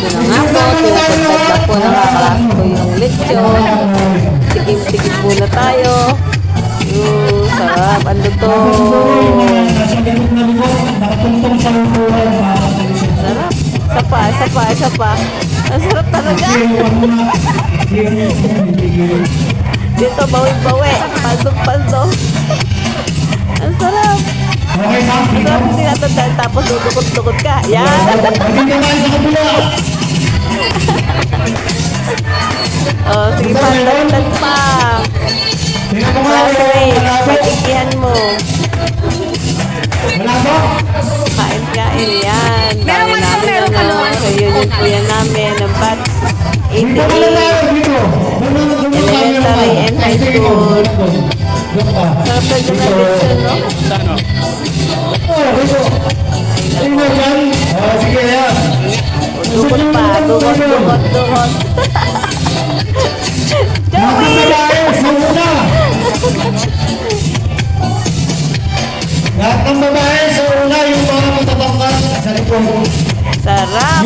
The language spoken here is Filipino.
Ito na nga po, tinatagtag na po, nakakalasa po yung lechon. Tigim-tigim muna tayo. Sarap, ang luto. Sarap, isa pa. Ang sarap talaga. Dito, bawi-bawi. Paldo. Ang sarap. Ang sarap yung tinatagtag, tapos dudukot-dukot ka. Yan. Oh, sige pa, dagdag pa. Classmate, patikihan mo. Kain, yan. Dami namin reunion po yan namin ng batch 88 elementary and high school. Sarap na dyan na lechon, no? Dukot pa, dukot. Joey! Lahat ng babae sa una, yung mga matatangkad sa likod. Sarap!